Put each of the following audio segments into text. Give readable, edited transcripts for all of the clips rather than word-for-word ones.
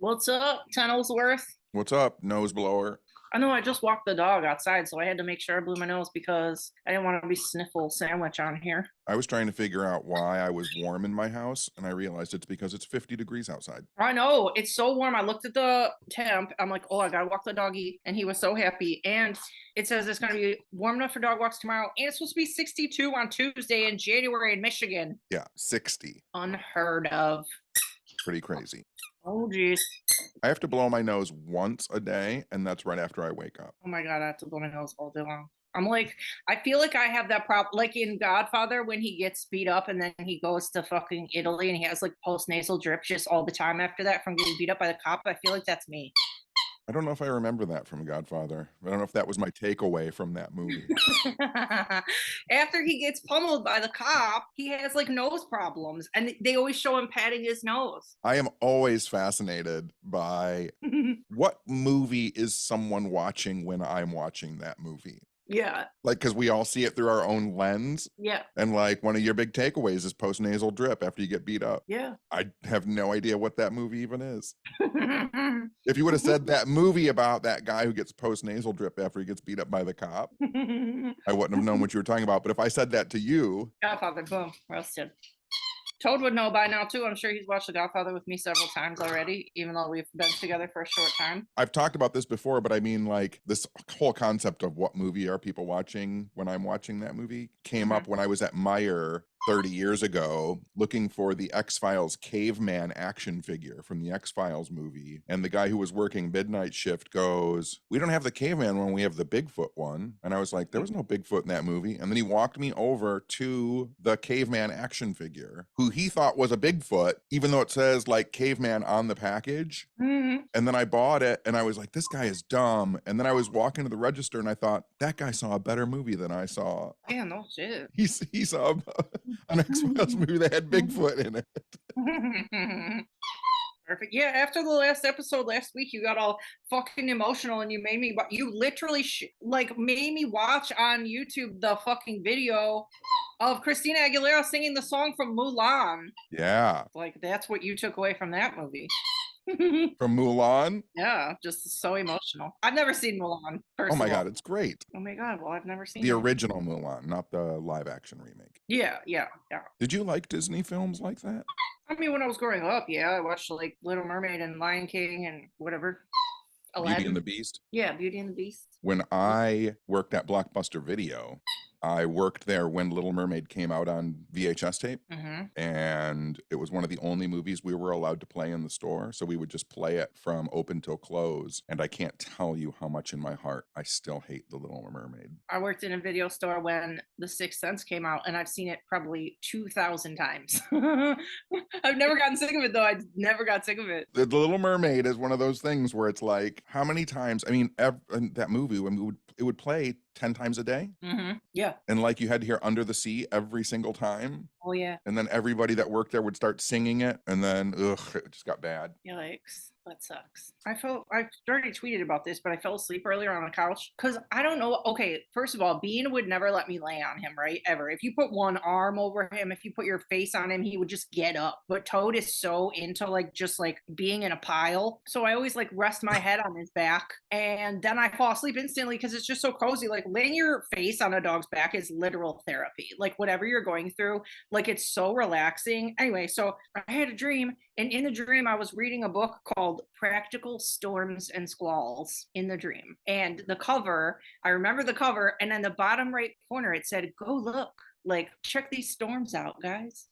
What's up, Tunnelsworth? What's up, nose blower? I know I just walked the dog outside, so I had to make sure I blew my nose because I didn't want to be sniffle sandwich on here. I was trying to figure out why I was warm in my house, and I realized it's because it's 50 degrees outside. I know, it's so warm. I looked at the temp. I'm like, oh, I gotta walk the doggy. And he was so happy. And it says it's gonna be warm enough for dog walks tomorrow. And it's supposed to be 62 on Tuesday in January in Michigan. Yeah, 60. Unheard of. Pretty crazy. Oh, geez. I have to blow my nose once a day, and that's right after I wake up. Oh my God, I have to blow my nose all day long. I'm like, I feel like I have that problem, like in Godfather when he gets beat up and then he goes to fucking Italy and he has like post-nasal drip just all the time after that from getting beat up by the cop. I feel like that's me. I don't know if I remember that from Godfather. I don't know if that was my takeaway from that movie. After he gets pummeled by the cop, he has like nose problems and they always show him patting his nose. I am always fascinated by what movie is someone watching when I'm watching that movie? Yeah. Like, because we all see it through our own lens. Yeah. And like one of your big takeaways is post-nasal drip after you get beat up. Yeah. I have no idea what that movie even is. If you would have said that movie about that guy who gets post-nasal drip after he gets beat up by the cop, I wouldn't have known what you were talking about. But if I said that to you... Godfather, boom, roasted. Toad would know by now too. I'm sure he's watched The Godfather with me several times already, even though we've been together for a short time. I've talked about this before, but I mean, like, this whole concept of what movie are people watching when I'm watching that movie came up when I was at Meijer 30 years ago looking for the X-Files caveman action figure from the X-Files movie. And the guy who was working midnight shift goes, "We don't have the caveman one, we have the Bigfoot one." And I was like, there was no Bigfoot in that movie. And then he walked me over to the caveman action figure, who he thought was a Bigfoot, even though it says like caveman on the package. And then I bought it and I was like, this guy is dumb. And then I was walking to the register and I thought, that guy saw a better movie than I saw. Yeah, no shit. He saw an X-Files movie that had Bigfoot in it. Perfect. Yeah, after the last episode last week, you got all fucking emotional and you made me, you literally made me watch on YouTube the fucking video of Christina Aguilera singing the song from Mulan. Yeah. Like, that's what you took away from that movie. From Mulan? Yeah, just so emotional. I've never seen Mulan. Oh my God, it's great. Oh my God, well, I've never seen the original Mulan, not the live action remake. Yeah. Did you like Disney films like that? I mean, when I was growing up, yeah, I watched like Little Mermaid and Lion King and whatever. Aladdin. Beauty and the Beast? Yeah, Beauty and the Beast. When I worked at Blockbuster Video, I worked there when Little Mermaid came out on VHS tape, and it was one of the only movies we were allowed to play in the store, so we would just play it from open till close, and I can't tell you how much in my heart I still hate The Little Mermaid. I worked in a video store when The Sixth Sense came out, and I've seen it probably 2,000 times. I've never gotten sick of it, though. I never got sick of it. The Little Mermaid is one of those things where it's like, how many times, I mean, that movie, when it would play 10 times a day. Yeah. And like you had to hear Under the Sea every single time. Oh, yeah. And then everybody that worked there would start singing it. And then, it just got bad. Yikes. That sucks. I already tweeted about this, but I fell asleep earlier on the couch because I don't know. Okay, first of all, Bean would never let me lay on him, right? Ever. If you put one arm over him, if you put your face on him, he would just get up. But Toad is so into like just like being in a pile. So I always like rest my head on his back and then I fall asleep instantly because it's just so cozy. Like laying your face on a dog's back is literal therapy. Like whatever you're going through, like it's so relaxing. Anyway, so I had a dream, and in the dream I was reading a book called Practical Storms and Squalls in the dream. And the cover, I remember the cover, and then the bottom right corner, it said, "Go look. Like, check these storms out, guys."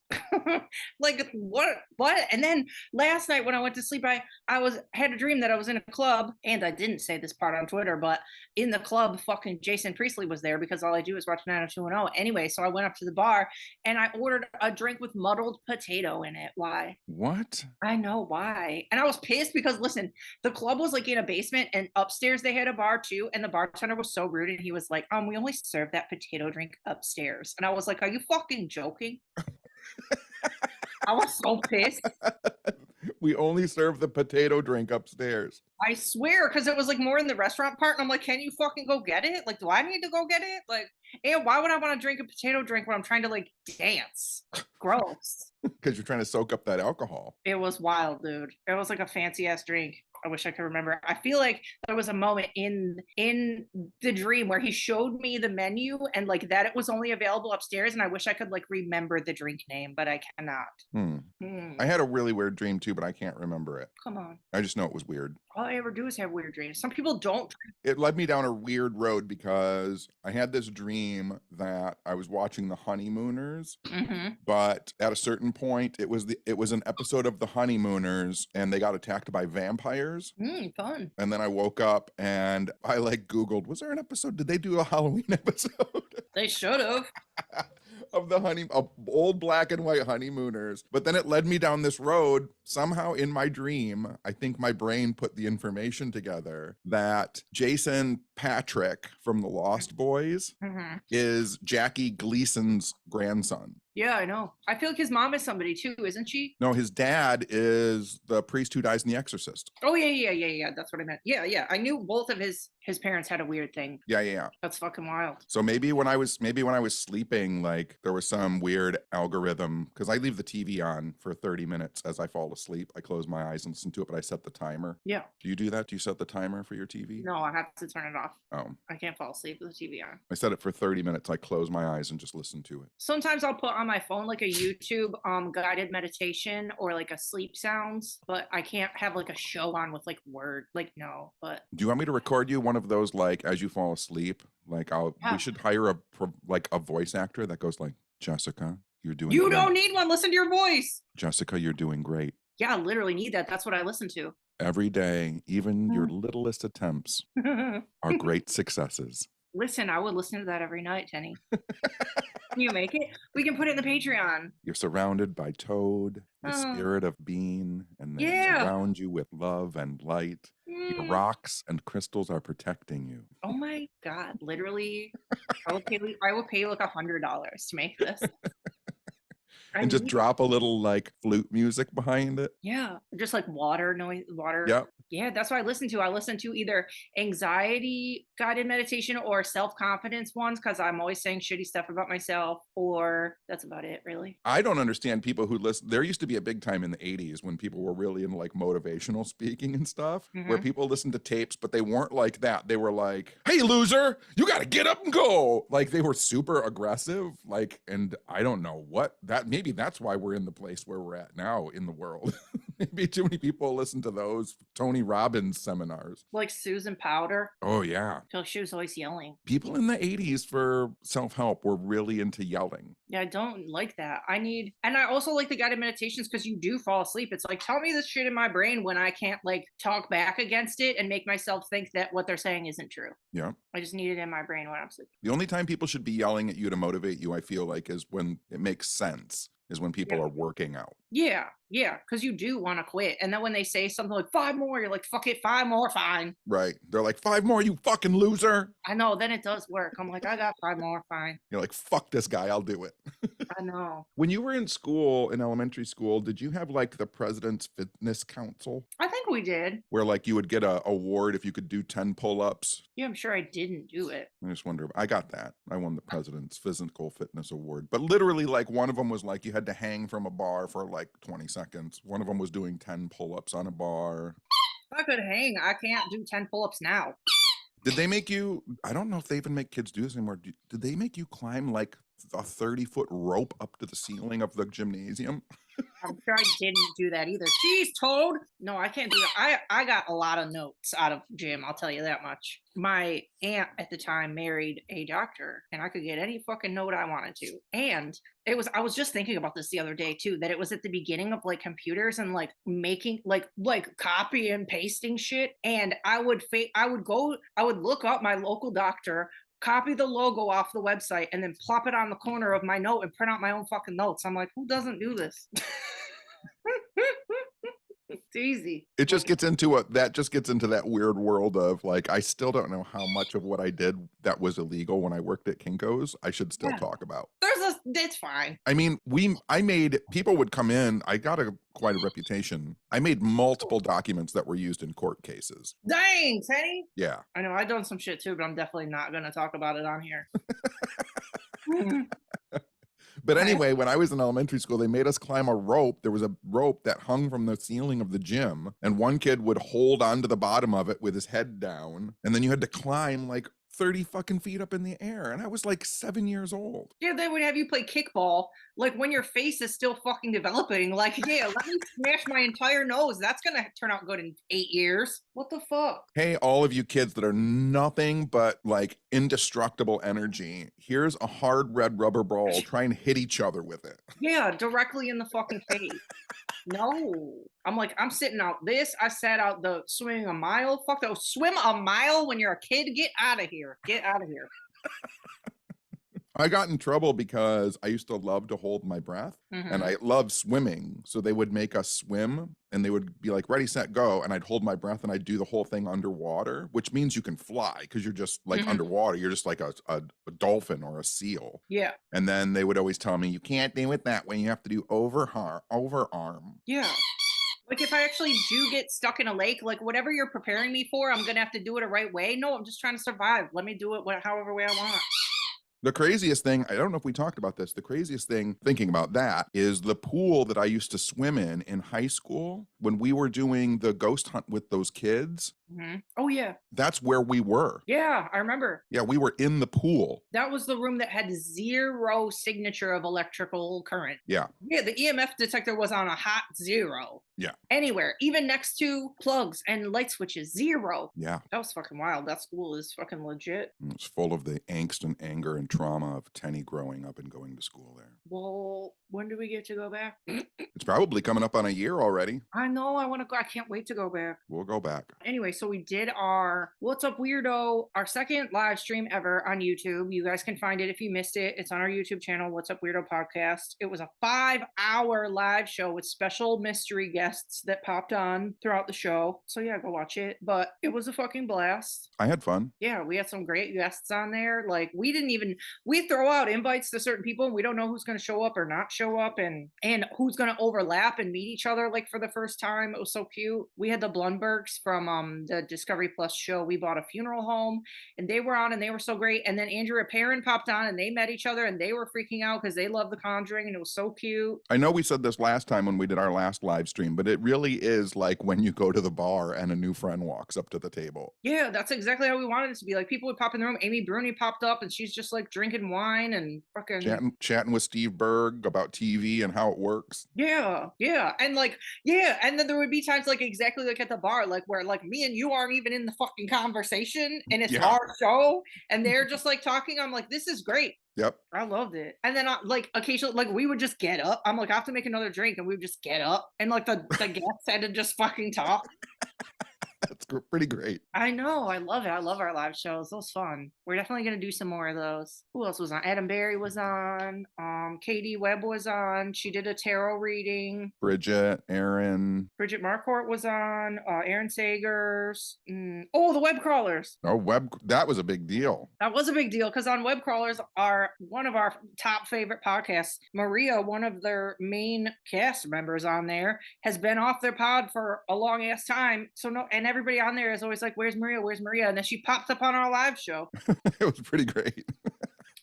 Like, what? And then last night when I went to sleep, I had a dream that I was in a club, and I didn't say this part on Twitter, but in the club, fucking Jason Priestley was there because all I do is watch 90210. Anyway, so I went up to the bar and I ordered a drink with muddled potato in it. Why? What? I know why. And I was pissed because, listen, the club was like in a basement and upstairs they had a bar too. And the bartender was so rude. And he was like, we only serve that potato drink upstairs. And I was like, are you fucking joking? I was so pissed. We only serve the potato drink upstairs. I swear, because it was like more in the restaurant part. And I'm like, can you fucking go get it? Like, do I need to go get it? Like, And why would I want to drink a potato drink when I'm trying to like dance? Gross. Because you're trying to soak up that alcohol. It was wild, dude. It was like a fancy ass drink. I wish I could remember. I feel like there was a moment in the dream where he showed me the menu and like that it was only available upstairs, and I wish I could like remember the drink name, but I cannot. I had a really weird dream too, but I can't remember it. Come on. I just know it was weird. All I ever do is have weird dreams. Some people don't. It led me down a weird road because I had this dream that I was watching The Honeymooners, but at a certain point, it was an episode of The Honeymooners, and they got attacked by vampires. Fun. And then I woke up and I like Googled, was there an episode? Did they do a Halloween episode? They should have. Of old black and white honeymooners. But then it led me down this road. Somehow in my dream, I think my brain put the information together that Jason Patrick from the Lost Boys is Jackie Gleason's grandson. Yeah, I know. I feel like his mom is somebody too, isn't she? No, his dad is the priest who dies in The Exorcist. Oh, yeah. That's what I meant. Yeah. I knew both of his parents had a weird thing. Yeah. That's fucking wild. So maybe when I was sleeping, like there was some weird algorithm, because I leave the TV on for 30 minutes as I fall asleep. I close my eyes and listen to it, but I set the timer. Yeah. Do you do that? Do you set the timer for your TV? No, I have to turn it off. Oh. I can't fall asleep with the TV on. I set it for 30 minutes. I close my eyes and just listen to it. Sometimes I'll put on my phone like a YouTube guided meditation or like a sleep sounds, but I can't have like a show on with like word. Like no, but do you want me to record you one of those like as you fall asleep? Like we should hire a voice actor that goes like, Jessica, you're doing You great. don't need one. Listen to your voice. Jessica, you're doing great. Yeah, I literally need that. That's what I listen to. Every day, even your littlest attempts are great successes. Listen, I would listen to that every night, Tenney. Can you make it? We can put it in the Patreon. You're surrounded by Toad, the spirit of Bean, and they surround you with love and light. Your rocks and crystals are protecting you. Oh my God, literally. I will pay you like $100 to make this. And just drop a little like flute music behind it. Yeah, just like water noise, water. Yep. Yeah, that's what I listen to. I listen to either anxiety guided meditation or self-confidence ones because I'm always saying shitty stuff about myself, or that's about it, really. I don't understand people who listen. There used to be a big time in the 80s when people were really into like motivational speaking and stuff, where people listened to tapes, but they weren't like that. They were like, hey, loser, you got to get up and go. Like they were super aggressive. Like, and I don't know what that, maybe that's why we're in the place where we're at now in the world. Maybe too many people listen to those Tony Robbins seminars. Like Susan Powder. Oh, yeah. I feel like she was always yelling. People in the 80s for self-help were really into yelling. Yeah, I don't like that. And I also like the guided meditations because you do fall asleep. It's like, tell me this shit in my brain when I can't like talk back against it and make myself think that what they're saying isn't true. Yeah. I just need it in my brain when I'm sleeping. The only time people should be yelling at you to motivate you, I feel like, is when it makes sense. Is when people are working out. Yeah, because you do want to quit. And then when they say something like 5 more, you're like, fuck it, 5 more, fine. Right. They're like, 5 more, you fucking loser. I know, then it does work. I'm like, I got 5 more, fine. You're like, fuck this guy, I'll do it. I know. When you were in school, in elementary school, did you have like the President's Fitness Council? I think we did. Where like you would get an award if you could do 10 pull-ups? Yeah, I'm sure I didn't do it. I just wonder, I got that. I won the President's Physical Fitness Award. But literally like one of them was like you had to hang from a bar for like 20 seconds. One of them was doing 10 pull-ups on a bar. If I could hang, I can't do 10 pull-ups now. Did they make you, I don't know if they even make kids do this anymore. Did they make you climb like a 30-foot rope up to the ceiling of the gymnasium? I'm sure I didn't do that either. Jeez, Toad. No, I can't do that. I got a lot of notes out of gym, I'll tell you that much. My aunt at the time married a doctor, and I could get any fucking note I wanted to. And I was just thinking about this the other day too, that it was at the beginning of like computers and like making like copy and pasting shit. And I would look up my local doctor, copy the logo off the website, and then plop it on the corner of my note and print out my own fucking notes. I'm like, who doesn't do this? It's easy. It just gets into that weird world of like, I still don't know how much of what I did that was illegal when I worked at Kinko's I should still Yeah. talk about. It's fine. I mean, I made, people would come in, I got quite a reputation. I made multiple documents that were used in court cases. Dang, Tenney. Yeah. I know I've done some shit too, but I'm definitely not going to talk about it on here. But Okay. anyway, when I was in elementary school, they made us climb a rope. There was a rope that hung from the ceiling of the gym, and one kid would hold onto the bottom of it with his head down, and then you had to climb like 30 fucking feet up in the air. And I was like 7 years old. Yeah, they would have you play kickball, like when your face is still fucking developing. Like, yeah, let me smash my entire nose. That's gonna turn out good in 8 years. What the fuck? Hey, all of you kids that are nothing but like indestructible energy, here's a hard red rubber ball. Try and hit each other with it. Yeah, directly in the fucking face. No. I'm like, I'm sitting out this. I sat out the swimming a mile. Fuck those. Swim a mile when you're a kid? Get out of here. Get out of here. I got in trouble because I used to love to hold my breath and I love swimming. So they would make us swim and they would be like, ready, set, go. And I'd hold my breath and I'd do the whole thing underwater, which means you can fly because you're just like underwater. You're just like a dolphin or a seal. Yeah. And then they would always tell me, you can't do it that way. You have to do overarm. Yeah. Like if I actually do get stuck in a lake, like whatever you're preparing me for, I'm going to have to do it the right way. No, I'm just trying to survive. Let me do it however way I want. The craziest thing, I don't know if we talked about this, the craziest thing thinking about that is the pool that I used to swim in high school when we were doing the ghost hunt with those kids. Oh, yeah. That's where we were. Yeah, I remember. Yeah, we were in the pool. That was the room that had 0 signature of electrical current. Yeah. Yeah, the EMF detector was on a hot 0. Yeah. Anywhere, even next to plugs and light switches, 0. Yeah. That was fucking wild. That school is fucking legit. It's full of the angst and anger and trauma of Tenney growing up and going to school there. Well, when do we get to go back? It's probably coming up on a year already. I know. I want to go. I can't wait to go back. We'll go back. Anyway, so we did our What's Up Weirdo, our second live stream ever on YouTube. You guys can find it if you missed it. It's on our YouTube channel, What's Up Weirdo Podcast. It was a 5-hour live show with special mystery guests that popped on throughout the show. So yeah, go watch it. But it was a fucking blast. I had fun. Yeah, we had some great guests on there. Like we throw out invites to certain people and we don't know who's going to show up or not show up and who's going to overlap and meet each other like for the first time. It was so cute. We had the Blundbergs from the Discovery Plus show. We bought a funeral home and they were on and they were so great. And then Andrea Perrin popped on and they met each other and they were freaking out because they love The Conjuring and it was so cute. I know we said this last time when we did our last live stream, but it really is like when you go to the bar and a new friend walks up to the table. Yeah, that's exactly how we wanted it to be. Like people would pop in the room. Amy Bruni popped up and she's just like drinking wine and fucking chatting with Steve Berg about TV and how it works. Yeah. And then there would be times like exactly like at the bar, like where like me and you aren't even in the fucking conversation and it's our show and they're just like talking. I'm like, this is great. Yep. I loved it. And then like occasionally, like we would just get up. I'm like, I have to make another drink, and we would just get up, and like the guests had to just fucking talk. That's pretty great. I know. I love it. I love our live shows. It was fun. We're definitely going to do some more of those. Who else was on? Adam Berry was on. Katie Webb was on. She did a tarot reading. Bridget Marcourt was on. Aaron Sagers. Oh, the web crawlers. Oh, that was a big deal. That was a big deal because on web crawlers are one of our top favorite podcasts. Maria, one of their main cast members on there, has been off their pod for a long ass time. So and everybody on there is always like, where's Maria? Where's Maria? And then she pops up on our live show. It was pretty great.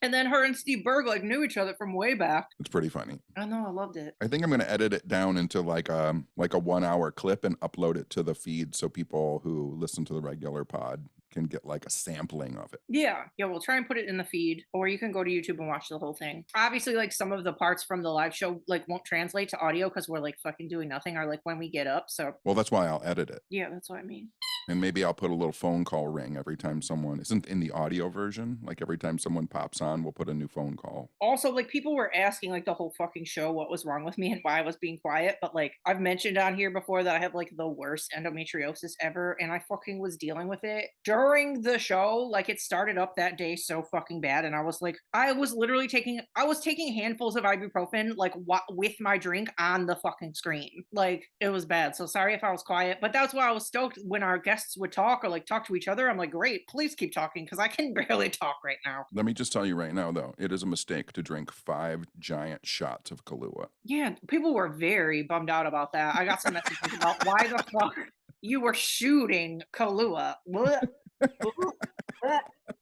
And then her and Steve Berg like knew each other from way back. It's pretty funny. I know, I loved it. I think I'm going to edit it down into like a 1 hour clip and upload it to the feed so people who listen to the regular pod can get like a sampling of it. Yeah, we'll try and put it in the feed, or you can go to YouTube and watch the whole thing. Obviously, like some of the parts from the live show like won't translate to audio because we're like fucking doing nothing, or like when we get up. So well, that's why I'll edit it. Yeah, that's what I mean. And maybe I'll put a little phone call ring every time someone isn't in the audio version. Like every time someone pops on, we'll put a new phone call. Also, like, people were asking, like, the whole fucking show what was wrong with me and why I was being quiet, but, like, I've mentioned on here before that I have, like, the worst endometriosis ever, and I fucking was dealing with it during the show. Like, it started up that day so fucking bad, and I was like, I was taking handfuls of ibuprofen, like, with my drink on the fucking screen. Like, it was bad. So sorry if I was quiet, but that's why I was stoked when our guests would talk or, like, talk to each other. I'm like, great, please keep talking, because I can barely talk right now. Let me just tell you right now, though, it is a mistake to drink 5 giant shots of Kahlua. Yeah, people were very bummed out about that. I got some messages about why the fuck you were shooting Kahlua. What?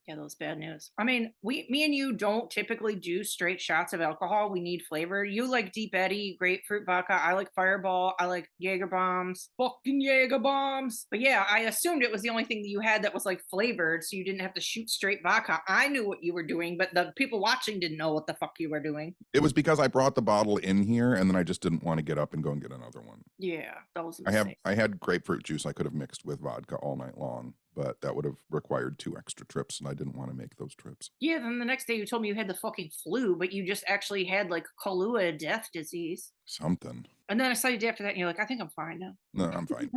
Yeah, that was bad news. I mean, me and you don't typically do straight shots of alcohol. We need flavor. You like Deep Eddy, grapefruit vodka. I like Fireball. I like Jaeger bombs. Fucking Jaeger bombs. But yeah, I assumed it was the only thing that you had that was like flavored, so you didn't have to shoot straight vodka. I knew what you were doing, but the people watching didn't know what the fuck you were doing. It was because I brought the bottle in here and then I just didn't want to get up and go and get another one. Yeah, that was a I mistake. had grapefruit juice I could have mixed with vodka all night long, but that would have required 2 extra trips, and I didn't want to make those trips. Yeah, then the next day you told me you had the fucking flu, but you just actually had like Kahlua death disease. Something. And then I saw you day after that, and you're like, I think I'm fine now. No, I'm fine.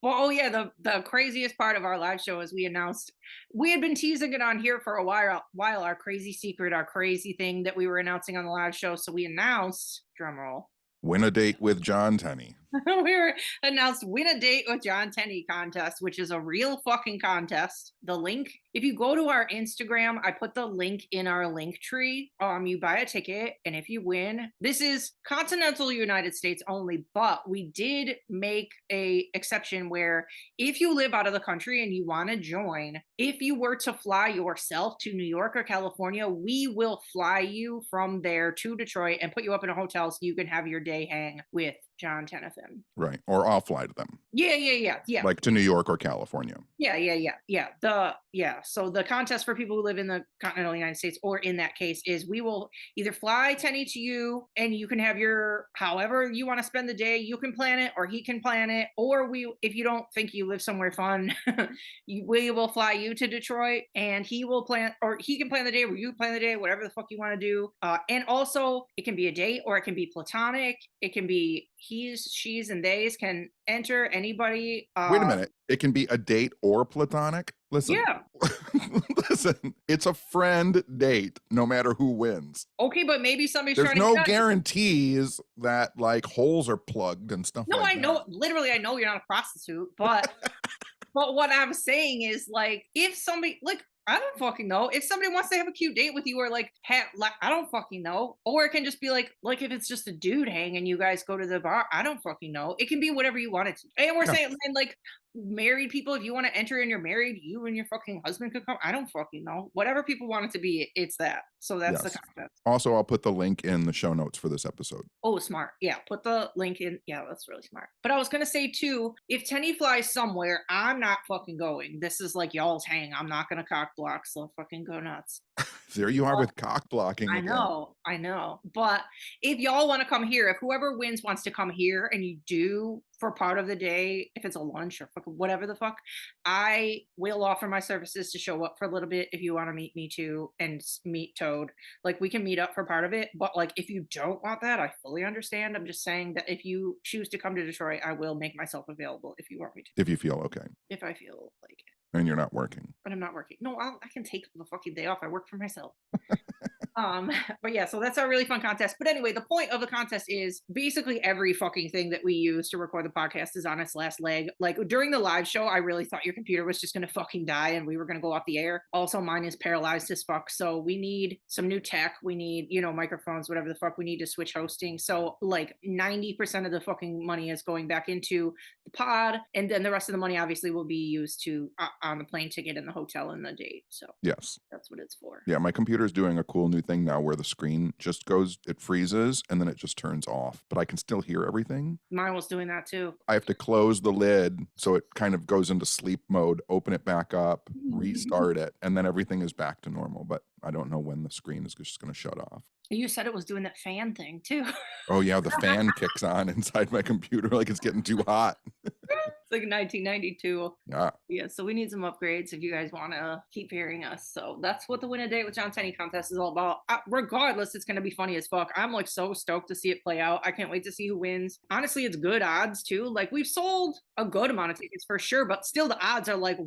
Well, oh yeah, the craziest part of our live show is we announced we had been teasing it on here for a while our crazy secret, our crazy thing that we were announcing on the live show. So we announced, drum roll, Win a date with John Tenney. we were announced win a date with John Tenney contest, which is a real fucking contest. The link, if you go to our Instagram, I put the link in our link tree. You buy a ticket, and if you win, this is continental United States only, but we did make a exception where if you live out of the country and you want to join, if you were to fly yourself to New York or California, we will fly you from there to Detroit and put you up in a hotel so you can have your day hang with John Tennyson. Right. Or I'll fly to them. Yeah. Like to New York or California. Yeah. So the contest for people who live in the continental United States, or in that case, is we will either fly Tenny to you and you can have your however you want to spend the day, you can plan it or he can plan it, or if you don't think you live somewhere fun, we will fly you to Detroit and he will plan, or he can plan the day or you plan the day, whatever the fuck you want to do. And also it can be a date or it can be platonic. It can be he's, she's, and theys can enter anybody. Wait a minute. It can be a date or platonic? Listen. Yeah. Listen, it's a friend date, no matter who wins. Okay, but maybe somebody's There's trying no to guarantees that like holes are plugged and stuff No, like I that. know. Literally, I know you're not a prostitute, but but what I'm saying is, like, if somebody, like, I don't fucking know. If somebody wants to have a cute date with you, or like I don't fucking know. Or it can just be like if it's just a dude hang and you guys go to the bar, I don't fucking know. It can be whatever you want it to. And we're saying, and like married people, if you want to enter and you're married, you and your fucking husband could come. I don't fucking know. Whatever people want it to be, it's that. So that's the concept. Also, I'll put the link in the show notes for this episode. Oh, smart. Yeah, put the link in. Yeah, that's really smart. But I was gonna say too, if Tenny flies somewhere, I'm not fucking going. This is like y'all's hang. I'm not gonna cock block, so fucking go nuts. There you are with cock blocking. I know. But if y'all want to come here, if whoever wins wants to come here and you do for part of the day, if it's a lunch or fucking whatever the fuck, I will offer my services to show up for a little bit if you want to meet me too and meet Toad. Like, we can meet up for part of it, but like if you don't want that, I fully understand. I'm just saying that if you choose to come to Detroit, I will make myself available if you want me to. If you feel okay. If I feel like it. And you're not working. But I'm not working. No, I can take the fucking day off. I work for myself. But yeah, so that's our really fun contest. But anyway, the point of the contest is basically every fucking thing that we use to record the podcast is on its last leg. Like during the live show, I really thought your computer was just gonna fucking die and we were gonna go off the air. Also, mine is paralyzed as fuck. So we need some new tech. We need, microphones, whatever the fuck. We need to switch hosting. So like 90% of the fucking money is going back into the pod, and then the rest of the money obviously will be used to on the plane ticket and the hotel and the date. So yes, that's what it's for. Yeah, my computer is doing a cool new thing now where the screen just goes, it freezes, and then it just turns off. But I can still hear everything. Mine was doing that too. I have to close the lid so it kind of goes into sleep mode, open it back up, restart it, and then everything is back to normal. But I don't know when the screen is just going to shut off. You said it was doing that fan thing too. Oh yeah, the fan kicks on inside my computer like it's getting too hot. It's like 1992. Yeah. Yeah, so we need some upgrades if you guys want to keep hearing us. So that's what the Win a Date with John Tenney contest is all about. Regardless, it's going to be funny as fuck. I'm like so stoked to see it play out. I can't wait to see who wins. Honestly, it's good odds too. Like we've sold a good amount of tickets for sure, but still the odds are like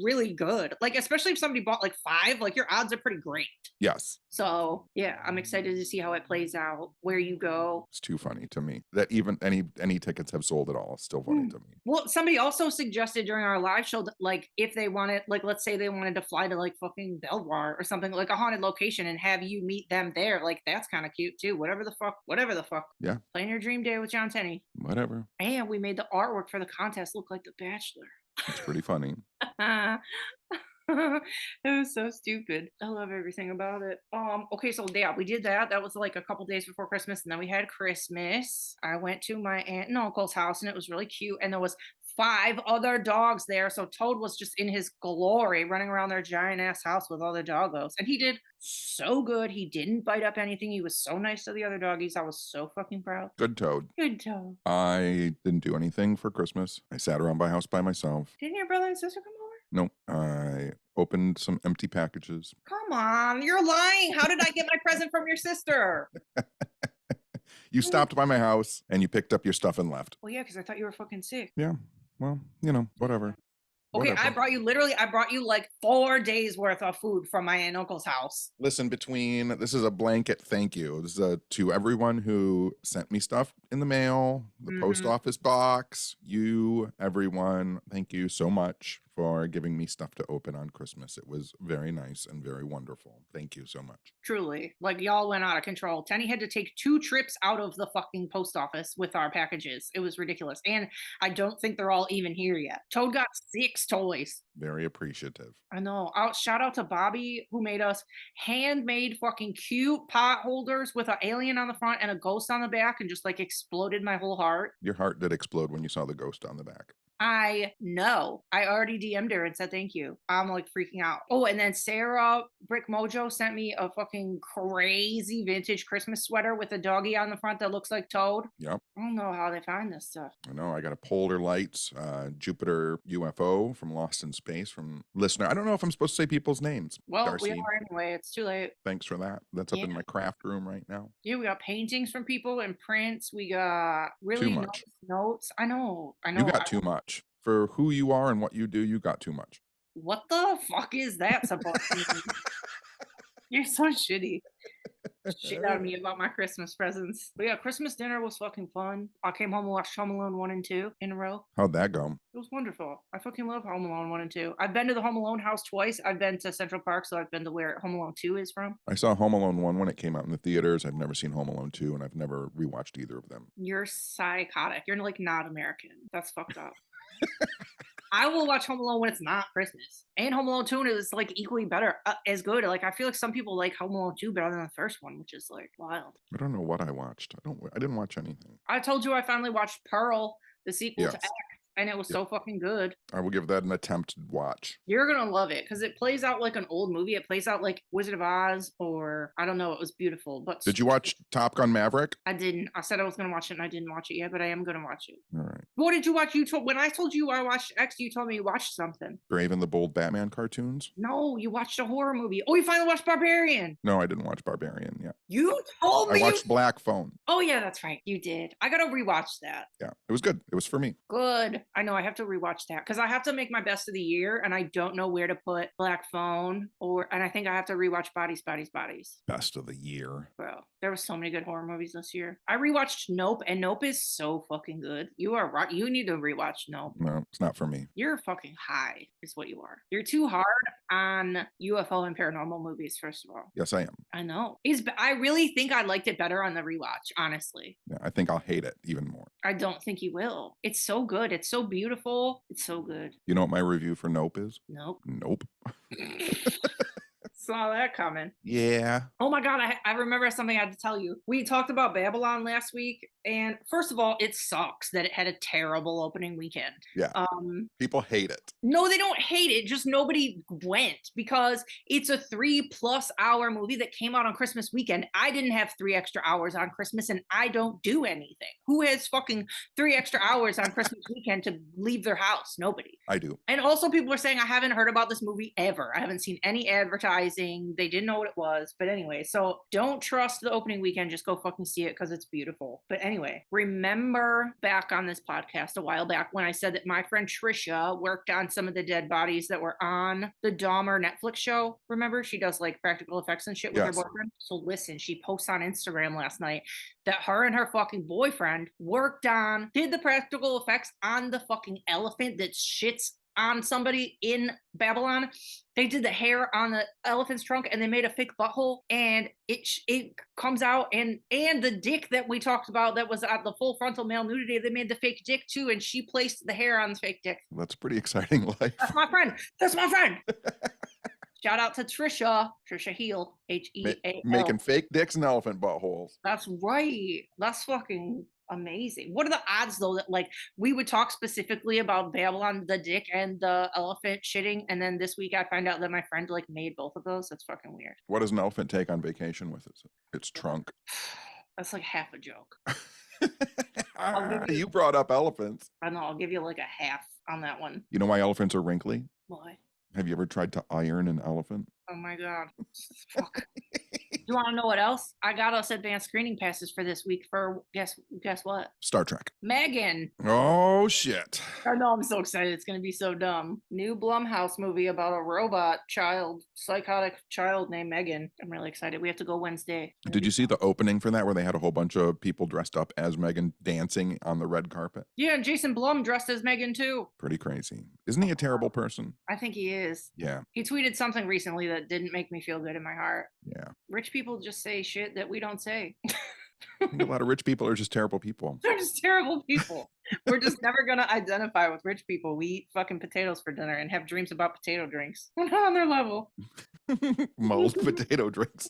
really good. Like especially if somebody bought like 5, like your odds are pretty great. Yes. So yeah, I'm excited to see how it plays out, where you go. It's too funny to me that even any tickets have sold at all. It's still funny to me. Well, somebody also suggested during our live show that like if they wanted, like let's say they wanted to fly to like fucking Belvoir or something, like a haunted location, and have you meet them there, like that's kind of cute too. Whatever the fuck. Yeah. Playing your dream day with John Tenney. Whatever. And we made the artwork for the contest look like The Bachelor. It's pretty funny. It was so stupid. I love everything about it. Okay, so yeah, we did that. That was like a couple days before Christmas, and then we had Christmas. I went to my aunt and uncle's house, and it was really cute. And there was 5 other dogs there. So Toad was just in his glory, running around their giant ass house with all the doggos. And he did so good. He didn't bite up anything. He was so nice to the other doggies. I was so fucking proud. Good Toad. Good Toad. I didn't do anything for Christmas. I sat around my house by myself. Didn't your brother and sister come over? No, I opened some empty packages. Come on, you're lying. How did I get my present from your sister? You stopped by my house and you picked up your stuff and left. Well, yeah, because I thought you were fucking sick. Yeah, well, you know, whatever. Okay, Whatever. I brought you like 4 days worth of food from my aunt and uncle's house. Listen, this is a blanket thank you. This is to everyone who sent me stuff in the mail, the post office box, you, everyone. Thank you so much for giving me stuff to open on Christmas. It was very nice and very wonderful. Thank you so much. Truly. Like y'all went out of control. Tenney had to take 2 trips out of the fucking post office with our packages. It was ridiculous. And I don't think they're all even here yet. Toad got 6 toys. Very appreciative. I know. Shout out to Bobby, who made us handmade fucking cute pot holders with an alien on the front and a ghost on the back, and just like exploded my whole heart. Your heart did explode when you saw the ghost on the back. I know. I already DM'd her and said thank you. I'm like freaking out. Oh, and then Sarah Brick Mojo sent me a fucking crazy vintage Christmas sweater with a doggy on the front that looks like Toad. Yep. I don't know how they find this stuff. I know. I got a Polar Lights Jupiter UFO from Lost in Space from listener. I don't know if I'm supposed to say people's names. Well, Darcy, we are anyway. It's too late. thanks for that. That's up in my craft room right now. Yeah, we got paintings from people and prints. We got really Too nice much. notes. I know. You got too much. For who you are and what you do, you got too much. What the fuck is that supposed to mean? You're so shitty. Shit out of me about my Christmas presents. But yeah, Christmas dinner was fucking fun. I came home and watched Home Alone 1 and 2 in a row. How'd that go? It was wonderful. I fucking love Home Alone 1 and 2. I've been to the Home Alone house twice. I've been to Central Park, so I've been to where Home Alone 2 is from. I saw Home Alone 1 when it came out in the theaters. I've never seen Home Alone 2, and I've never rewatched either of them. You're psychotic. You're like not American. That's fucked up. I will watch Home Alone when it's not Christmas. And Home Alone 2 is like equally better, as good. Like I feel like some people like Home Alone 2 better than the first one, which is like wild. I don't know what I watched. I didn't watch anything. I told you I finally watched Pearl, the sequel to Yes. X, and it was so fucking good. I will give that an attempted watch. You're gonna love it because it plays out like an old movie. It plays out like Wizard of Oz, or I don't know. It was beautiful. But Did you watch Top Gun Maverick? I didn't. I said I was gonna watch it, and I didn't watch it yet. But I am gonna watch it. All right. What did you watch? When I told you I watched X, you told me you watched something. Brave and the Bold Batman cartoons? No, you watched a horror movie. Oh, you finally watched Barbarian. No, I didn't watch Barbarian yet. You told me. I watched Black Phone. Oh yeah, that's right. You did. I gotta rewatch that. Yeah, it was good. It was for me. Good. I know I have to rewatch that because I have to make my best of the year, and I don't know where to put Black Phone and I think I have to rewatch Bodies. Best of the year. Bro, there were so many good horror movies this year. I rewatched Nope, and Nope is so fucking good. You are right. You need to rewatch Nope. No, it's not for me. You're fucking high, is what you are. You're too hard on UFO and paranormal movies, first of all. Yes, I am. I know. I really think I liked it better on the rewatch, honestly. Yeah, I think I'll hate it even more. I don't think you will. It's so good. It's so beautiful. It's so good. You know what my review for Nope is? Nope. Nope. Saw that coming. Yeah. Oh my God, I remember something I had to tell you. We talked about Babylon last week, and first of all, it sucks that it had a terrible opening weekend. Yeah. People hate it. No, they don't hate it, just nobody went because it's a 3+ hour movie that came out on Christmas weekend. I didn't have 3 extra hours on Christmas, and I don't do anything. Who has fucking 3 extra hours on Christmas weekend to leave their house? Nobody. I do. And also people are saying I haven't heard about this movie ever. I haven't seen any advertising. They didn't know what it was. But anyway, so don't trust the opening weekend. Just go fucking see it because it's beautiful. But anyway, remember back on this podcast a while back when I said that my friend Trisha worked on some of the dead bodies that were on the Dahmer Netflix show. Remember? She does like practical effects and shit with her boyfriend. So listen, she posts on Instagram last night that her and her fucking boyfriend did the practical effects on the fucking elephant that shits on somebody in Babylon. They did the hair on the elephant's trunk and they made a fake butthole, and it comes out, and the dick that we talked about that was at the full frontal male nudity, they made the fake dick too, and she placed the hair on the fake dick. That's pretty exciting life. That's my friend. That's my friend. Shout out to Trisha Heel, Heal. Making fake dicks and elephant buttholes. That's right. That's fucking amazing. What are the odds though that like we would talk specifically about Babylon, the dick and the elephant shitting, and then this week I find out that my friend like made both of those? That's fucking weird. What does an elephant take on vacation with its trunk? That's like half a joke. You brought up elephants. I know, I'll give you like a half on that one. You know why elephants are wrinkly? Why? Have you ever tried to iron an elephant? Oh my God. Fuck. You want to know what else? I got us advanced screening passes for this week for guess what? Star Trek. Megan. Oh shit. I know, I'm so excited. It's gonna be so dumb. New Blumhouse movie about a robot child, psychotic child named Megan. I'm really excited. We have to go Wednesday. Did you see the opening for that where they had a whole bunch of people dressed up as Megan dancing on the red carpet? Yeah, and Jason Blum dressed as Megan too. Pretty crazy. Isn't he a terrible person? I think he is. Yeah. He tweeted something recently that didn't make me feel good in my heart. Yeah. Rich people just say shit that we don't say. I think a lot of rich people are just terrible people. They're just terrible people. We're just never going to identify with rich people. We eat fucking potatoes for dinner and have dreams about potato drinks. We're not on their level. Mulled potato drinks.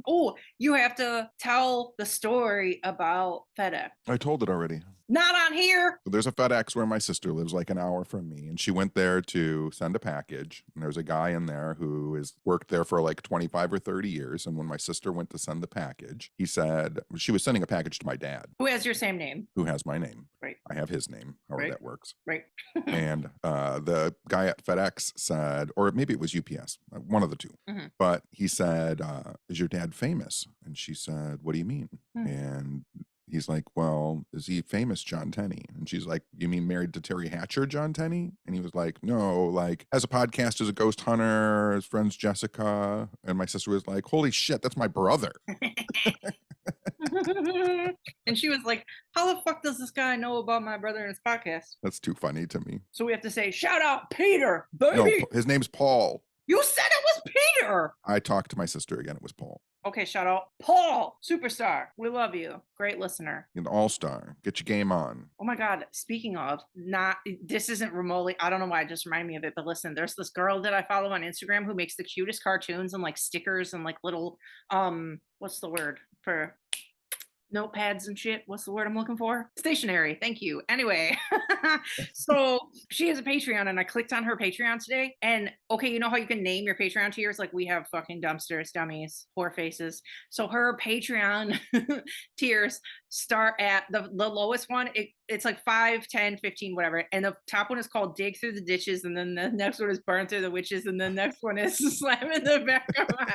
Oh, you have to tell the story about FedEx. I told it already. Not on here. So there's a FedEx where my sister lives, like an hour from me, and she went there to send a package. And there's a guy in there who has worked there for like 25 or 30 years. And when my sister went to send the package, he said she was sending a package to my dad. Who has your same name? Who has my name. Right. I have his name, however that works. Right. And the guy at FedEx said, or maybe it was UPS, one of the two. Mm-hmm. But he said, is your dad famous? And she said, what do you mean? Mm-hmm. And he's like, well, is he famous, John Tenney? And she's like, you mean married to Terry Hatcher, John Tenney? And he was like, no, like has a podcast as a ghost hunter, his friend's Jessica. And my sister was like, holy shit, that's my brother. And she was like, how the fuck does this guy know about my brother and his podcast? That's too funny to me. So we have to say, shout out Peter, baby. No, his name's Paul. You said it was Peter. I talked to my sister again. It was Paul. Okay, shout out Paul, superstar. We love you. Great listener. An all-star. Get your game on. Oh my God. Speaking of, this isn't remotely, I don't know why it just reminded me of it, but listen, there's this girl that I follow on Instagram who makes the cutest cartoons and like stickers and like little, what's the word for notepads and shit. What's the word I'm looking for? Stationery. Thank you. Anyway, so she has a Patreon and I clicked on her Patreon today. And okay, you know how you can name your Patreon tiers? Like we have fucking dumpsters, dummies, poor faces. So her Patreon tiers start at the lowest one. It's like 5, 10, 15, whatever. And the top one is called Dig Through the Ditches. And then the next one is Burn Through the Witches. And the next one is Slam in the Back of my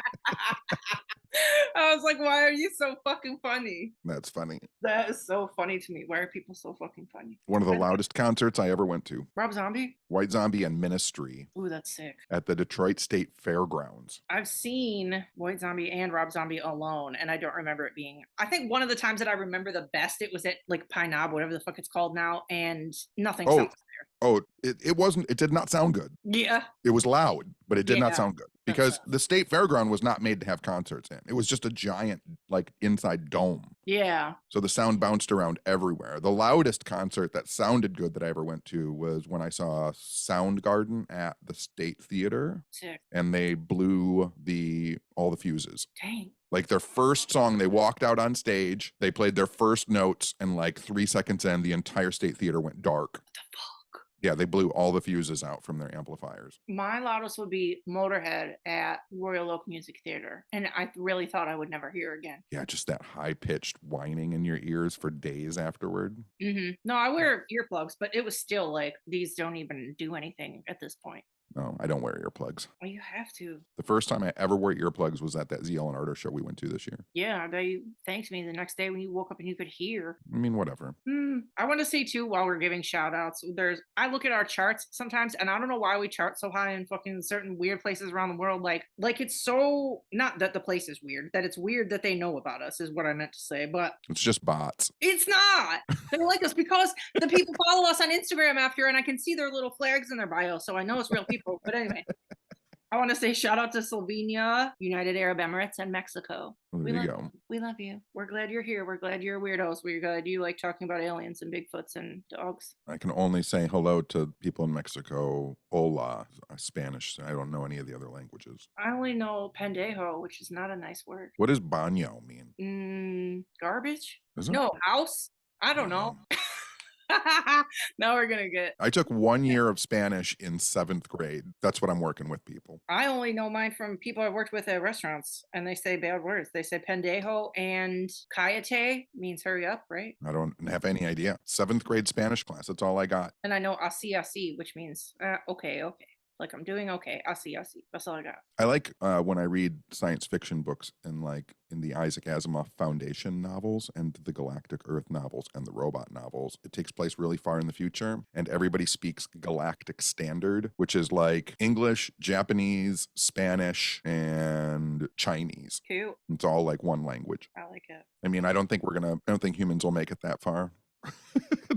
I was like, why are you so fucking funny? That's funny. That is so funny to me. Why are people so fucking funny? One of the loudest concerts I ever went to. Rob Zombie? White Zombie and Ministry. Ooh, that's sick. At the Detroit State Fairgrounds. I've seen White Zombie and Rob Zombie alone, and I don't remember it being... I think one of the times that I remember the best, it was at like Pine Knob, whatever the fuck it's called now, and nothing sounds there. Oh, it did not sound good. Yeah. It was loud, but it did not Yeah. sound good because the state fairground was not made to have concerts in. It was just a giant, like, inside dome. Yeah. So the sound bounced around everywhere. The loudest concert that sounded good that I ever went to was when I saw Soundgarden at the State Theater, Sick. and they blew all the fuses. Dang. Like their first song, they walked out on stage, they played their first notes, and like 3 seconds in, the entire State Theater went dark. What the fuck? Yeah, they blew all the fuses out from their amplifiers. My loudest would be Motorhead at Royal Oak Music Theater. And I really thought I would never hear again. Yeah, just that high-pitched whining in your ears for days afterward. No, I wear earplugs, but it was still like, these don't even do anything at this point. No, I don't wear earplugs. Well, you have to. The first time I ever wore earplugs was at that ZL and Ardo show we went to this year. Yeah, they thanked me the next day when you woke up and you could hear. I mean, whatever. I want to say too, while we're giving shout outs, I look at our charts sometimes and I don't know why we chart so high in fucking certain weird places around the world. Like it's so, not that the place is weird, that it's weird that they know about us is what I meant to say, but It's just bots. it's not. They like us because the people follow us on Instagram after, and I can see their little flags in their bio, so I know it's real people. But anyway, I want to say shout out to Slovenia, United Arab Emirates, and Mexico. Well, there you go. We love you. We're glad you're here. We're glad you're weirdos. We're glad you like talking about aliens and Bigfoots and dogs. I can only say hello to people in Mexico. Hola, Spanish. I don't know any of the other languages. I only know pendejo, which is not a nice word. What does baño mean? Garbage? Is it? No, house? I don't know. Now we're gonna get. I took 1 year of Spanish in 7th grade. That's what I'm working with, people. I only know mine from people I've worked with at restaurants, and they say bad words. They say pendejo and cállate means hurry up, right? I don't have any idea. 7th grade Spanish class. That's all I got. And I know así, which means okay. Like I'm doing okay. Así. That's all I got. I like when I read science fiction books and like in the Isaac Asimov Foundation novels and the Galactic Earth novels and the robot novels. It takes place really far in the future and everybody speaks Galactic Standard, which is like English, Japanese, Spanish, and Chinese. Cute. It's all like one language. I like it. I mean, I don't think humans will make it that far.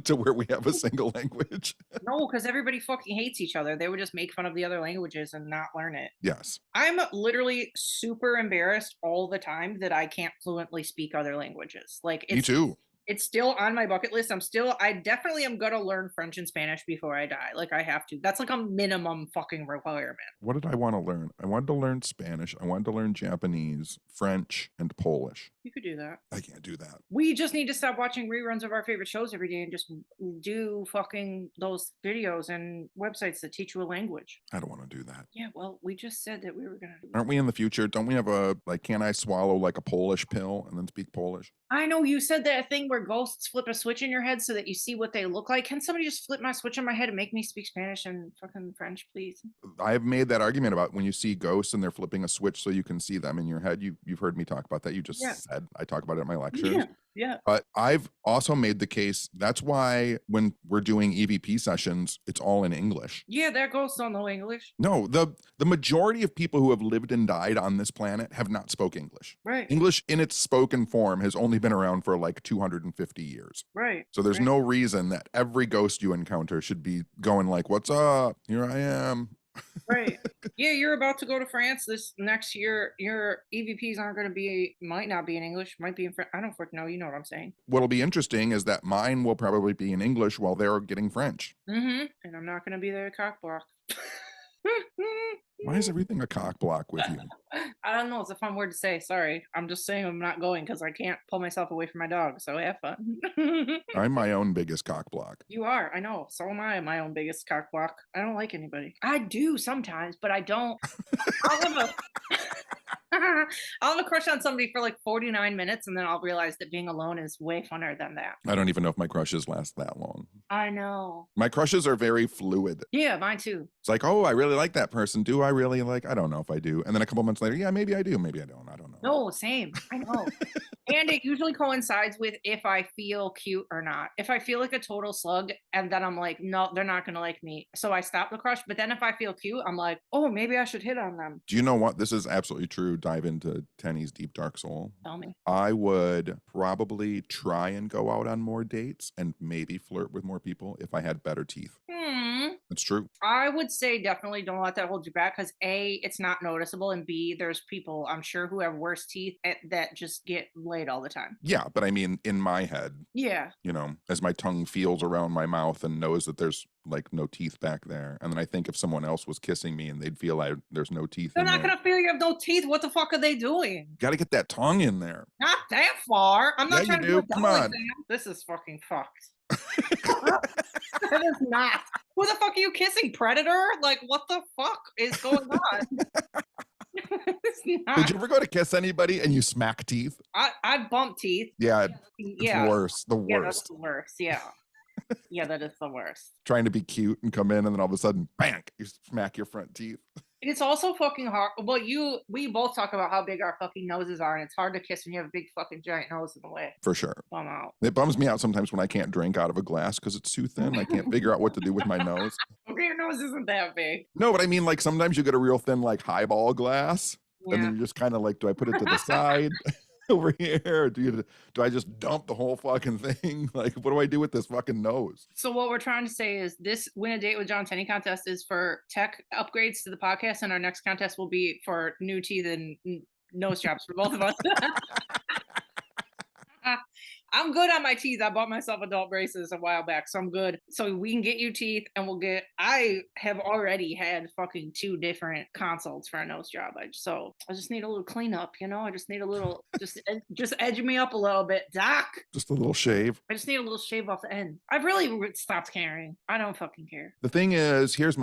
To where we have a single language. No, because everybody fucking hates each other. They would just make fun of the other languages and not learn it. Yes. I'm literally super embarrassed all the time that I can't fluently speak other languages. Like Me too. It's still on my bucket list. I definitely am gonna learn French and Spanish before I die. Like I have to. That's like a minimum fucking requirement. What did I want to learn? I wanted to learn Spanish. I wanted to learn Japanese, French, and Polish. You could do that. I can't do that. We just need to stop watching reruns of our favorite shows every day and just do fucking those videos and websites that teach you a language. I don't want to do that. Yeah, well, we just said that we were gonna do that. Aren't we in the future? Don't we have can I swallow like a Polish pill and then speak Polish? I know you said that thing where ghosts flip a switch in your head so that you see what they look like. Can somebody just flip my switch in my head and make me speak Spanish and fucking French, please? I've made that argument about when you see ghosts and they're flipping a switch so you can see them in your head. You've heard me talk about that. You just said I talk about it in my lectures. Yeah. But I've also made the case, that's why when we're doing EVP sessions, it's all in English. Yeah, that ghost don't know English. No, the majority of people who have lived and died on this planet have not spoke English. Right. English in its spoken form has only been around for like 250 years. Right. So there's no reason that every ghost you encounter should be going like, what's up? Here I am. Right. Yeah, you're about to go to France this next year. Your EVPs might not be in English, might be in French. I don't fucking know. You know what I'm saying. What'll be interesting is that mine will probably be in English while they're getting French. And I'm not going to be there to cock block. Why is everything a cock block with you? I don't know. It's a fun word to say. Sorry. I'm just saying I'm not going because I can't pull myself away from my dog. So have fun. I'm my own biggest cock block. You are. I know. So am I, my own biggest cock block. I don't like anybody. I do sometimes, but I don't. I'll have a crush on somebody for like 49 minutes and then I'll realize that being alone is way funner than that. I don't even know if my crushes last that long. I know. My crushes are very fluid. Yeah, mine too. It's like, oh, I really like that person. Do I really I don't know if I do. And then a couple months later, yeah, maybe I do. Maybe I don't. I don't know. No, same. I know. And it usually coincides with if I feel cute or not. If I feel like a total slug and then I'm like, no, they're not going to like me. So I stop the crush. But then if I feel cute, I'm like, oh, maybe I should hit on them. Do you know what? This is absolutely true. Dive into Tenney's deep dark soul. Tell me. I would probably try and go out on more dates and maybe flirt with more more people if I had better teeth. Hmm. It's true. I would say definitely don't let that hold you back because A, it's not noticeable, and B, there's people I'm sure who have worse teeth that just get laid all the time. Yeah, but I mean, in my head, Yeah. you know, as my tongue feels around my mouth and knows that there's like no teeth back there. And then I think if someone else was kissing me and they'd feel like there's no teeth They're in not there. gonna feel you have no teeth. What the fuck are they doing? Got to get that tongue in there. Not that far. I'm Yeah, not you trying to do. do Come a on. This is fucking fucked. That is not. Who the fuck are you kissing? Predator? Like, what the fuck is going on? It's Did not. you ever go to kiss anybody and you smack teeth? I bump teeth. Yeah, it's Yeah. worse. The Yeah, that's worst. the worst. Yeah. Yeah, that is the worst. Trying to be cute and come in and then all of a sudden, bang, you smack your front teeth. It's also fucking hard. Well, we both talk about how big our fucking noses are, and it's hard to kiss when you have a big fucking giant nose in the way. For sure. Bum out. It bums me out sometimes when I can't drink out of a glass because it's too thin. I can't figure out what to do with my nose. Okay, your nose isn't that big. No, but I mean, like sometimes you get a real thin, like highball glass, and Yeah. then you're just kind of like, do I put it to the side over here? Or do I just dump the whole fucking thing? Like, what do I do with this fucking nose? So what we're trying to say is this Win a Date with John Tenney contest is for tech upgrades to the podcast, and our next contest will be for new teeth and nose jobs for both of us. I'm good on my teeth. I bought myself adult braces a while back, so I'm good. So we can get you teeth, and I have already had fucking 2 different consults for a nose job. So I just need a little cleanup, you know? I just need a little, just edge me up a little bit, doc. Just a little shave. I just need a little shave off the end. I've really stopped caring. I don't fucking care. The thing is, here's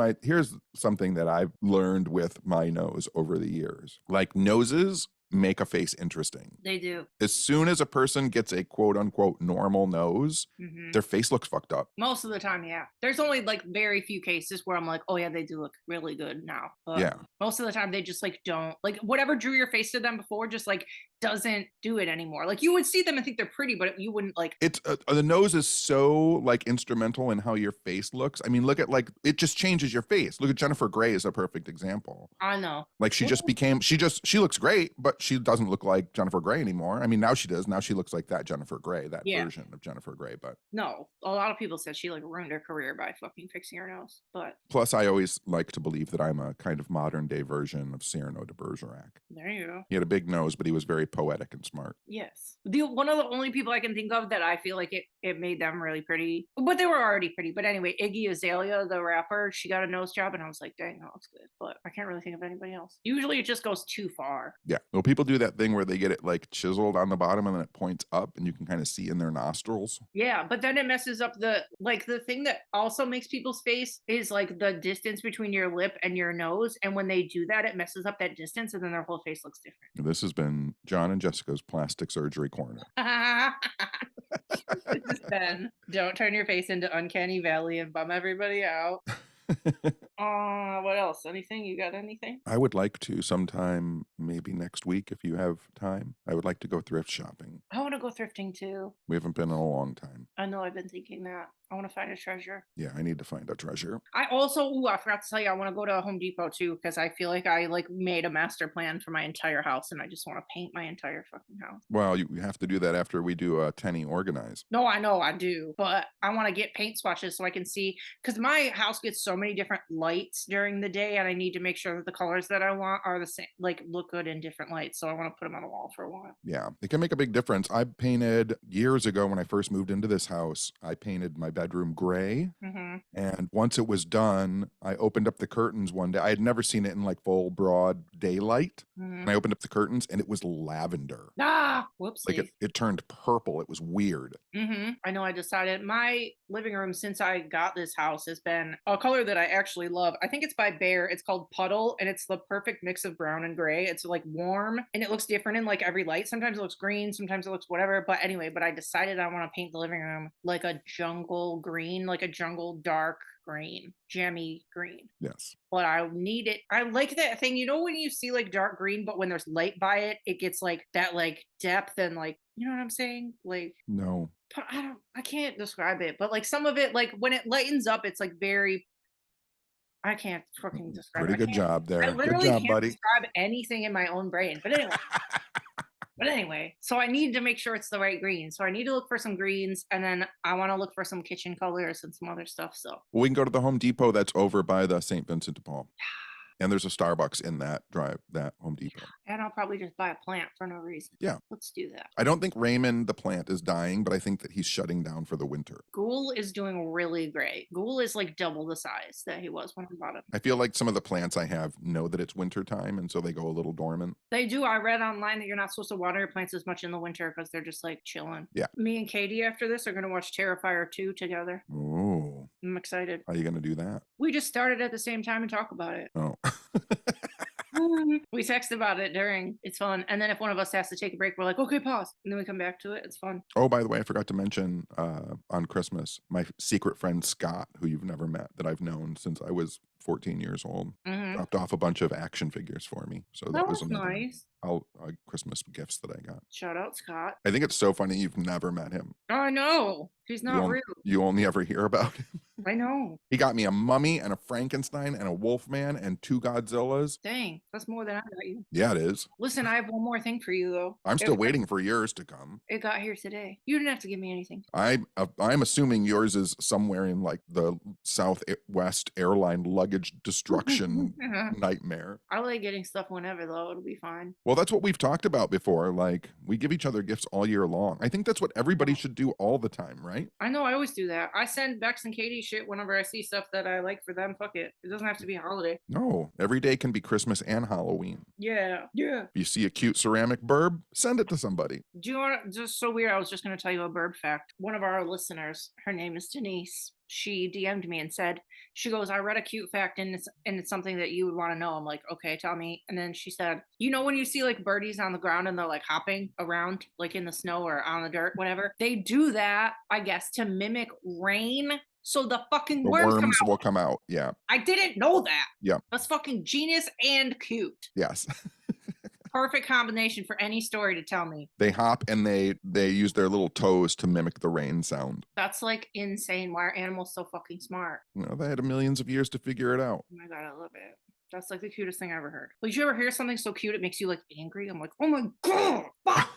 something that I've learned with my nose over the years. Like noses make a face interesting. They do. As soon as a person gets a quote unquote normal nose, their face looks fucked up. Most of the time, yeah. There's only like very few cases where I'm like, oh yeah, they do look really good now. But Yeah. most of the time they just like don't, like whatever drew your face to them before just like doesn't do it anymore. Like you would see them and think they're pretty, but you wouldn't like. It's the nose is so like instrumental in how your face looks. I mean, look at like it just changes your face. Look at Jennifer Grey is a perfect example. I know. Like she looks great, but she doesn't look like Jennifer Grey anymore. I mean, now she does. Now she looks like that Jennifer Grey, that version of Jennifer Grey. But no, a lot of people said she like ruined her career by fucking fixing her nose. But plus, I always like to believe that I'm a kind of modern day version of Cyrano de Bergerac. There you go. He had a big nose, but he was very poetic and smart. Yes. One of the only people I can think of that I feel like it made them really pretty, but they were already pretty. But anyway, Iggy Azalea, the rapper, she got a nose job, and I was like, dang, that looks good. But I can't really think of anybody else. Usually it just goes too far. Yeah. Well, people do that thing where they get it like chiseled on the bottom and then it points up and you can kind of see in their nostrils. Yeah, but then it messes up the thing that also makes people's face is like the distance between your lip and your nose. And when they do that, it messes up that distance and then their whole face looks different. This has been John and Jessica's Plastic Surgery Corner. This has been Don't Turn Your Face into Uncanny Valley and Bum Everybody Out. What else? Anything? You got anything? I would like to sometime, maybe next week if you have time. I would like to go thrift shopping. I want to go thrifting too. We haven't been in a long time. I know, I've been thinking that. I want to find a treasure. Yeah, I need to find a treasure. I also, I forgot to tell you, I want to go to Home Depot too, because I feel like I made a master plan for my entire house and I just want to paint my entire fucking house. Well, you have to do that after we do Tenney Organize. No, I know I do, but I want to get paint swatches so I can see, because my house gets so many different lights during the day and I need to make sure that the colors that I want are the same, like look good in different lights. So I want to put them on the wall for a while. Yeah, it can make a big difference. I painted years ago when I first moved into this house, I painted my bedroom gray. And once it was done, I opened up the curtains one day. I had never seen it in like full broad daylight. And I opened up the curtains and it was lavender. Whoopsie. Like it turned purple. It was weird. I know. I decided my living room since I got this house has been a color that I actually love. I think it's by Bear. It's called Puddle and it's the perfect mix of brown and gray. It's like warm and it looks different in like every light. Sometimes it looks green, sometimes it looks whatever. But anyway, I decided I want to paint the living room like a jungle green, like a jungle dark green, jammy green. Yes. But I need it. I like that thing. You know when you see like dark green, but when there's light by it, it gets like that like depth and like, you know what I'm saying? Like no. I can't describe it, but like some of it, like when it lightens up, it's like very. I can't fucking describe. Pretty good job there. I literally good job, can't buddy. describe anything in my own brain. But anyway, But anyway, so I need to make sure it's the right green. So I need to look for some greens, and then I want to look for some kitchen colors and some other stuff. So Well, we can go to the Home Depot that's over by the St. Vincent de Paul. And there's a Starbucks in that Home Depot. And I'll probably just buy a plant for no reason. Yeah. Let's do that. I don't think Raymond the plant is dying, but I think that he's shutting down for the winter. Ghoul is doing really great. Ghoul is like double the size that he was when I bought him. I feel like some of the plants I have know that it's winter time, and so they go a little dormant. They do. I read online that you're not supposed to water your plants as much in the winter because they're just like chilling. Yeah. Me and Katie after this are going to watch Terrifier 2 together. Oh. I'm excited. How are you going to do that? We just started at the same time and talk about it. Oh. We text about it during. It's fun. And then if one of us has to take a break, we're like, okay, pause. And then we come back to it. It's fun. Oh, by the way, I forgot to mention on Christmas, my secret friend Scott, who you've never met, that I've known since I was 14 years old, dropped off a bunch of action figures for me. So that was nice. Christmas gifts that I got. Shout out, Scott. I think it's so funny you've never met him. I know. He's not real. You only ever hear about him. I know. He got me a mummy and a Frankenstein and a Wolfman and 2 Godzillas. Dang, that's more than I got you. Yeah, it is. Listen, I have one more thing for you, though. I'm still waiting for yours to come. It got here today. You didn't have to give me anything. I'm assuming yours is somewhere in like the Southwest airline luggage destruction nightmare. I like getting stuff whenever, though. It'll be fine. Well, that's what we've talked about before. Like, we give each other gifts all year long. I think that's what everybody should do all the time, right? I know. I always do that. I send Bex and Katie shit whenever I see stuff that I like for them. Fuck it. It doesn't have to be a holiday. No, every day can be Christmas and Halloween. Yeah. Yeah. If you see a cute ceramic burb, send it to somebody. Do you want to, just so weird, I was just going to tell you a burb fact. One of our listeners, her name is Denise. She DM'd me and said, she goes, I read a cute fact and it's something that you would want to know. I'm like, okay, tell me. And then she said, you know, when you see like birdies on the ground and they're like hopping around like in the snow or on the dirt, whatever, they do that, I guess, to mimic rain. So the fucking worms will come out. Yeah. I didn't know that. Yeah. That's fucking genius and cute. Yes. Perfect combination for any story to tell me. They hop and they use their little toes to mimic the rain sound. That's like insane. Why are animals so fucking smart? No, they had millions of years to figure it out. Oh my God, I love it. That's like the cutest thing I ever heard. Like, did you ever hear something so cute it makes you like angry? I'm like, oh my God, fuck.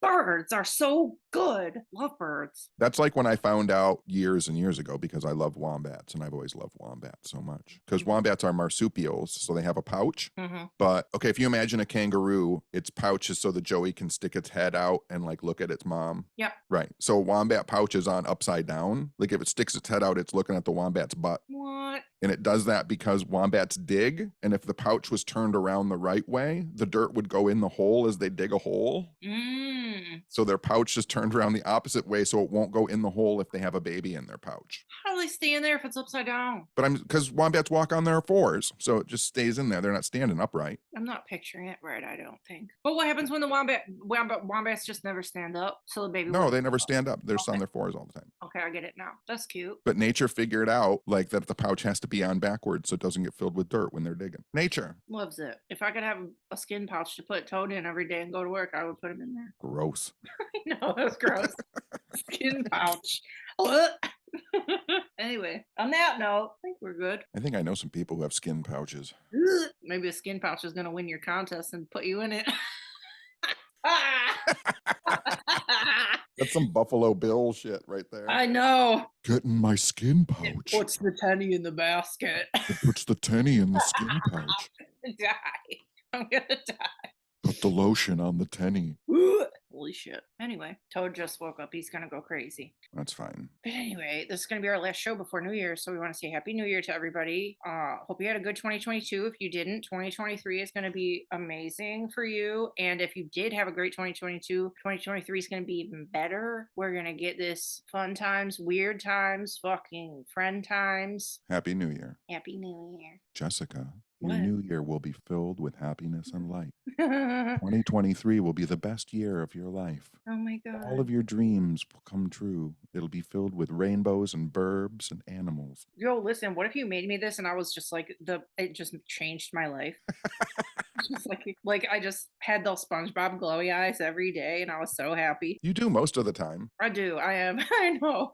Birds are so good. Love birds. That's like when I found out years and years ago, because I love wombats and I've always loved wombats so much. Because wombats are marsupials, so they have a pouch. But okay, if you imagine a kangaroo, its pouch is so that Joey can stick its head out and like look at its mom. Yep. Right. So a wombat pouch is on upside down. Like if it sticks its head out, it's looking at the wombat's butt. What? And it does that because wombats dig. And if the pouch was turned around the right way, the dirt would go in the hole as they dig a hole. So their pouch is turned around the opposite way so it won't go in the hole if they have a baby in their pouch. How do they stay in there if it's upside down? But because wombats walk on their fours, so it just stays in there. They're not standing upright. I'm not picturing it right, I don't think. But what happens when the wombats just never stand up? So the baby. No, they never stand up. They're just on their fours all the time. Okay, I get it now. That's cute. But nature figured out like that the pouch has to be on backwards so it doesn't get filled with dirt when they're digging. Nature loves it. If I could have a skin pouch to put Toad in every day and go to work, I would put him in there. Gross. I know, that's gross. Skin pouch. Anyway, on that note, I think we're good. I think I know some people who have skin pouches. Maybe a skin pouch is going to win your contest and put you in it. That's some Buffalo Bill shit right there. I know. Get in my skin pouch. It puts the Tenney in the basket. It puts the Tenney in the skin pouch. I'm gonna die. Put the lotion on the Tenney. Holy shit. Anyway, Toad just woke up. He's gonna go crazy. That's fine. But anyway, this is gonna be our last show before New Year, so we want to say Happy New Year to everybody. Hope you had a good 2022. If you didn't, 2023 is gonna be amazing for you. And if you did have a great 2022, 2023 is gonna be even better. We're gonna get this fun times, weird times, fucking friend times. Happy New Year. Happy New Year. Jessica. What? Your new year will be filled with happiness and light. 2023 will be the best year of your life. Oh my God. All of your dreams will come true. It'll be filled with rainbows and burbs and animals. Yo, listen, what if you made me this and I was just like, it just changed my life. Just like I just had those SpongeBob glowy eyes every day and I was so happy. You do most of the time. I do. I am. I know.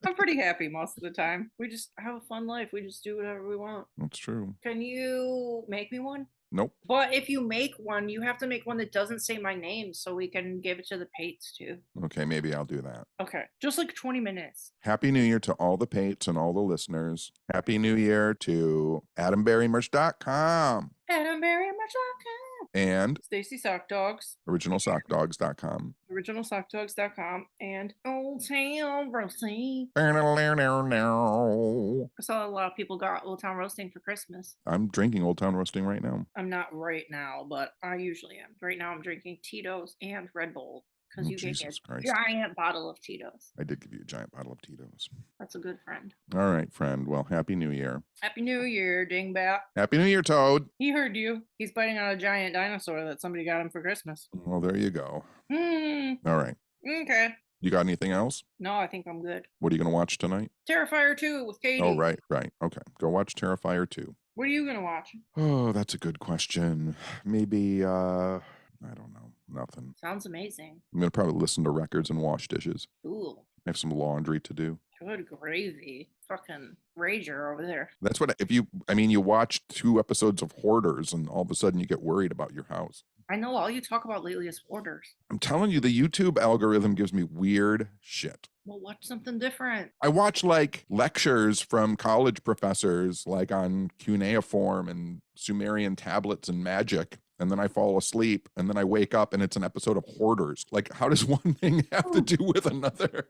I'm pretty happy most of the time. We just have a fun life. We just do whatever we want. That's true. Can you make me one? Nope. But if you make one, you have to make one that doesn't say my name so we can give it to the Pates too. Okay, maybe I'll do that. Okay. Just like 20 minutes. Happy New Year to all the Pates and all the listeners. Happy New Year to AdamBerryMerch.com AdamBerryMerch.com. and Stacy Sock Dogs. OriginalSockDogs.com. OriginalSockDogs.com and Old Town Roasting. I'm I saw a lot of people got Old Town Roasting for Christmas. drinking Old Town Roasting right now. I'm not right now, but I usually am. Right now I'm drinking Tito's and Red Bull because Oh, you gave me Jesus a Christ. giant bottle of Tito's. I did give you a giant bottle of Tito's. That's a good friend. All right, friend. Well, Happy New Year. Happy New Year, dingbat. Happy New Year, Toad. He heard you. He's biting on a giant dinosaur that somebody got him for Christmas. Well, there you go. Hmm. All right. Okay. You got anything else? No, I think I'm good. What are you going to watch tonight? Terrifier 2 with Katie. Oh, right. Okay. Go watch Terrifier 2. What are you going to watch? Oh, that's a good question. Maybe, I don't know. Nothing. Sounds amazing. I'm going to probably listen to records and wash dishes. Cool. I have some laundry to do. Good gravy. Fucking rager over there. That's what, you watch 2 episodes of Hoarders and all of a sudden you get worried about your house. I know all you talk about lately is orders. I'm telling you, the YouTube algorithm gives me weird shit. Well, watch something different. I watch like lectures from college professors, like on cuneiform and Sumerian tablets and magic. And then I fall asleep and then I wake up and it's an episode of Hoarders. Like, how does one thing have to do with another?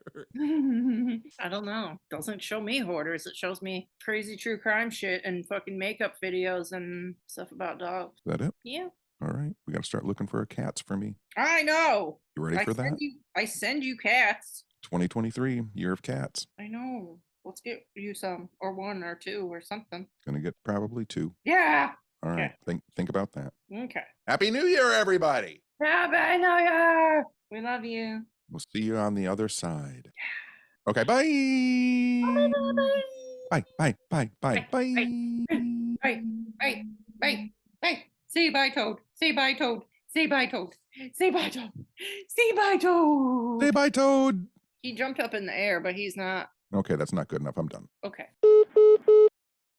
I don't know. Doesn't show me Hoarders. It shows me crazy true crime shit and fucking makeup videos and stuff about dogs. Is that it? Yeah. All right. We got to start looking for cats for me. I know. You ready for that? I send you cats. 2023, year of cats. I know. Let's get you some, or 1 or 2 or something. Gonna get probably 2. Yeah. All right. Think about that. Okay. Happy New Year, everybody. Happy New Year. We love you. We'll see you on the other side. Okay. Bye. Bye. Bye. Bye. Bye. Bye. Bye. Say bye, Toad. Say bye, Toad. Say bye, Toad. Say bye, Toad. Say bye, Toad. Say bye, Toad. He jumped up in the air, but he's not. Okay, that's not good enough. I'm done. Okay.